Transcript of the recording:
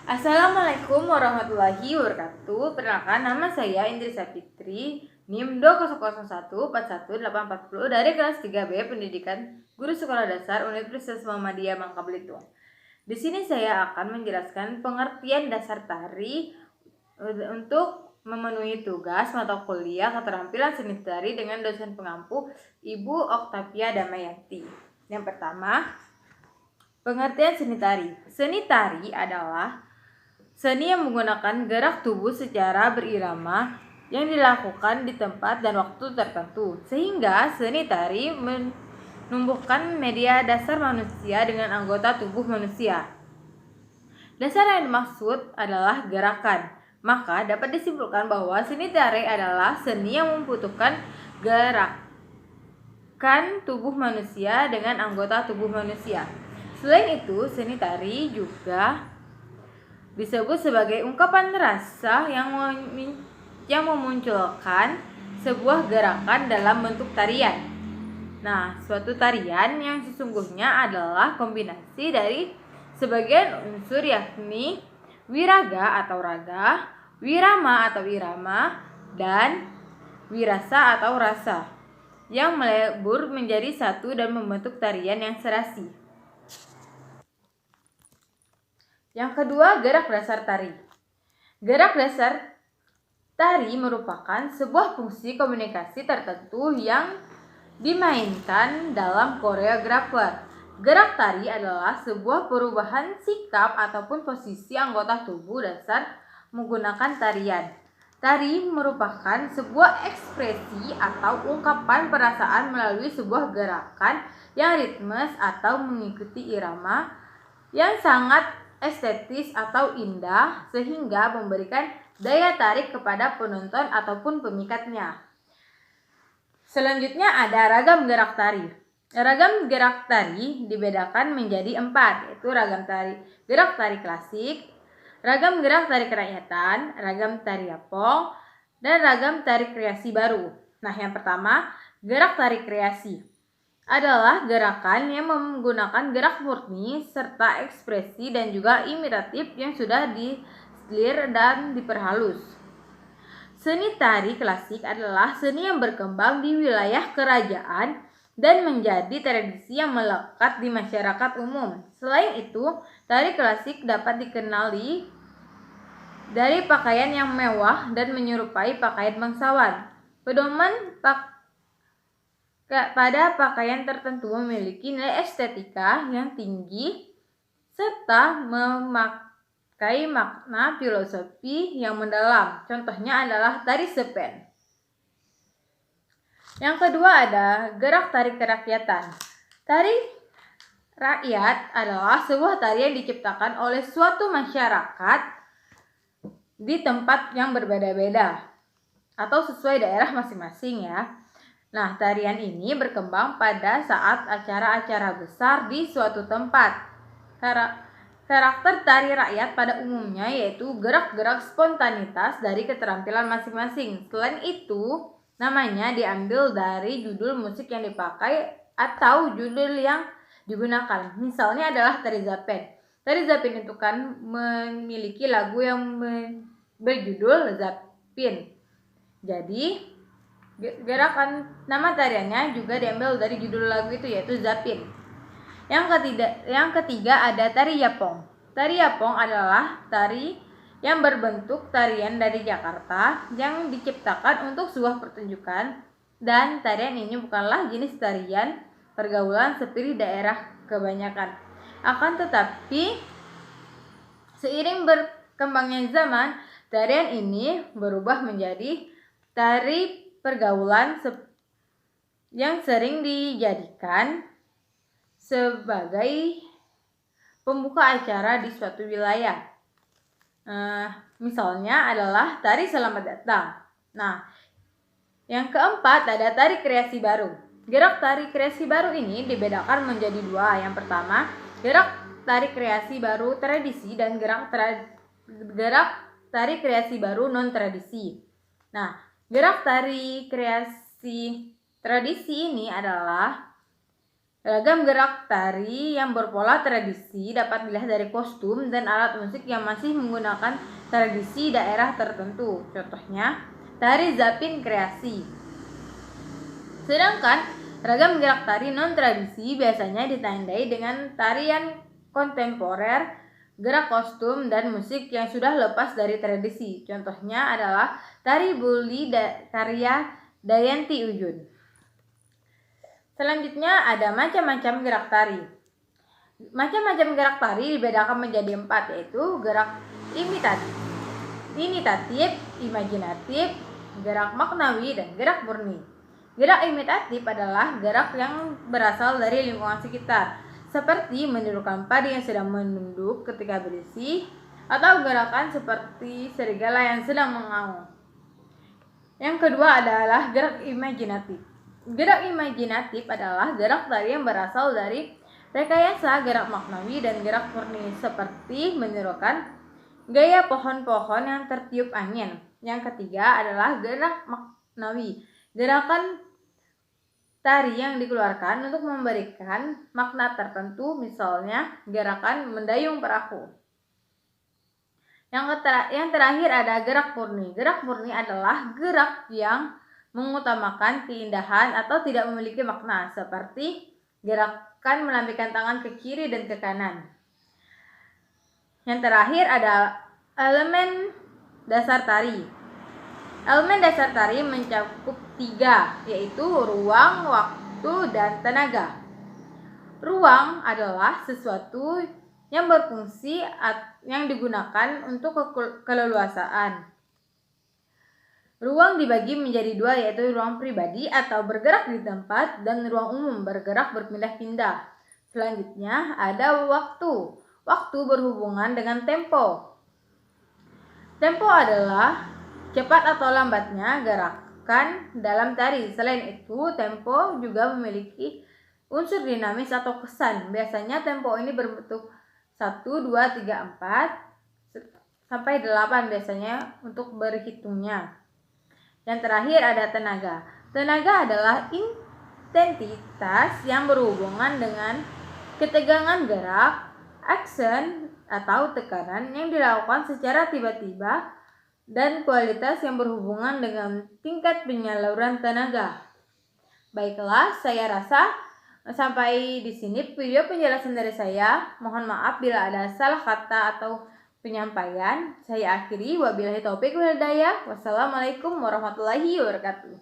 Assalamualaikum warahmatullahi wabarakatuh. Perkenalkan, nama saya Indrisa Fitri, NIM 200141840 dari kelas 3B Pendidikan Guru Sekolah Dasar Universitas Muhammadiyah Bangka Belitung. Di sini saya akan menjelaskan pengertian dasar tari untuk memenuhi tugas mata kuliah keterampilan seni tari dengan dosen pengampu Ibu Oktavia Damayanti. Yang pertama, pengertian seni tari. Seni tari adalah seni yang menggunakan gerak tubuh secara berirama yang dilakukan di tempat dan waktu tertentu, sehingga seni tari menumbuhkan media dasar manusia dengan anggota tubuh manusia. Dasar yang dimaksud adalah gerakan, maka dapat disimpulkan bahwa seni tari adalah seni yang membutuhkan gerakan tubuh manusia dengan anggota tubuh manusia. Selain itu, seni tari juga disebut sebagai ungkapan rasa yang memunculkan sebuah gerakan dalam bentuk tarian. Nah, suatu tarian yang sesungguhnya adalah kombinasi dari sebagian unsur, yakni wiraga atau raga, wirama atau irama, dan wirasa atau rasa, yang melebur menjadi satu dan membentuk tarian yang serasi. Yang kedua, gerak dasar tari. Gerak dasar tari merupakan sebuah fungsi komunikasi tertentu yang dimainkan dalam koreografer. Gerak tari adalah sebuah perubahan sikap ataupun posisi anggota tubuh dasar menggunakan tarian. Tari merupakan sebuah ekspresi atau ungkapan perasaan melalui sebuah gerakan yang ritmes atau mengikuti irama yang sangat estetis atau indah, sehingga memberikan daya tarik kepada penonton ataupun pemikatnya. Selanjutnya ada ragam gerak tari. Ragam gerak tari dibedakan menjadi 4, yaitu ragam gerak tari klasik, ragam gerak tari kerakyatan, ragam tari yapong, dan ragam tari kreasi baru. Nah, yang pertama, gerak tari kreasi adalah gerakan yang menggunakan gerak murni serta ekspresi dan juga imitatif yang sudah diselir dan diperhalus. Seni tari klasik adalah seni yang berkembang di wilayah kerajaan dan menjadi tradisi yang melekat di masyarakat umum. Selain itu, tari klasik dapat dikenali dari pakaian yang mewah dan menyerupai pakaian bangsawan. Pedoman pada pakaian tertentu memiliki nilai estetika yang tinggi serta memakai makna filosofi yang mendalam. Contohnya adalah tari sepen. Yang kedua ada gerak tari kerakyatan. Tari rakyat adalah sebuah tari yang diciptakan oleh suatu masyarakat di tempat yang berbeda-beda atau sesuai daerah masing-masing ya. Nah, tarian ini berkembang pada saat acara-acara besar di suatu tempat. Karakter tari rakyat pada umumnya yaitu gerak-gerak spontanitas dari keterampilan masing-masing. Selain itu, namanya diambil dari judul musik yang dipakai atau judul yang digunakan. Misalnya adalah tari zapen. Tari zapen itu kan memiliki lagu yang berjudul Zapin. Jadi, gerakan nama tariannya juga diambil dari judul lagu itu, yaitu Zapin. Yang ketiga ada tari yapong. Tari yapong adalah tari yang berbentuk tarian dari Jakarta yang diciptakan untuk sebuah pertunjukan, dan tarian ini bukanlah jenis tarian pergaulan seperti daerah kebanyakan. Akan tetapi, seiring berkembangnya zaman, tarian ini berubah menjadi tari pergaulan yang sering dijadikan sebagai pembuka acara di suatu wilayah. Misalnya adalah tari selamat datang. Nah, yang keempat ada tari kreasi baru. Gerak tari kreasi baru ini dibedakan menjadi 2. Yang pertama, gerak tari kreasi baru tradisi dan gerak tari kreasi baru non tradisi. Nah, gerak tari kreasi tradisi ini adalah Ragam gerak tari yang berpola tradisi dapat dilihat dari kostum dan alat musik yang masih menggunakan tradisi daerah tertentu. Contohnya, tari Zapin kreasi. Sedangkan ragam gerak tari non-tradisi biasanya ditandai dengan tarian kontemporer, gerak kostum, dan musik yang sudah lepas dari tradisi. Contohnya adalah tari Buli karya Dayanti Uyun. Selanjutnya ada macam-macam gerak tari. Macam-macam gerak tari dibedakan menjadi 4, yaitu gerak imitatif, imajinatif, gerak maknawi, dan gerak murni. Gerak imitatif adalah gerak yang berasal dari lingkungan sekitar, seperti menirukan padi yang sedang menunduk ketika berisi, atau gerakan seperti serigala yang sedang mengaum. Yang kedua adalah gerak imajinatif. Gerak imajinatif adalah gerak tari yang berasal dari rekayasa gerak maknawi dan gerak murni, seperti menirukan gaya pohon-pohon yang tertiup angin. Yang ketiga adalah gerak maknawi. Gerakan tari yang dikeluarkan untuk memberikan makna tertentu, misalnya gerakan mendayung perahu. Yang terakhir ada gerak murni. Gerak murni adalah gerak yang mengutamakan keindahan atau tidak memiliki makna, seperti gerakan melambaikan tangan ke kiri dan ke kanan. Yang terakhir ada elemen dasar tari. Elemen dasar tari mencakup 3, yaitu ruang, waktu, dan tenaga. Ruang adalah sesuatu yang berfungsi yang digunakan untuk keleluasaan. Ruang dibagi menjadi 2, yaitu ruang pribadi atau bergerak di tempat dan ruang umum bergerak berpindah-pindah. Selanjutnya ada waktu. Waktu berhubungan dengan tempo. Tempo adalah cepat atau lambatnya gerakan dalam tari. Selain itu, tempo juga memiliki unsur dinamis atau kesan. Biasanya tempo ini berbentuk 1, 2, 3, 4 sampai 8 biasanya untuk berhitungnya. Yang terakhir ada tenaga. Tenaga adalah intensitas yang berhubungan dengan ketegangan gerak, action atau tekanan yang dilakukan secara tiba-tiba, dan kualitas yang berhubungan dengan tingkat penyaluran tenaga. Baiklah, saya rasa sampai di sini video penjelasan dari saya. Mohon maaf bila ada salah kata atau penyampaian. Saya akhiri, wabillahi taufik wal hidayah. Wassalamualaikum warahmatullahi wabarakatuh.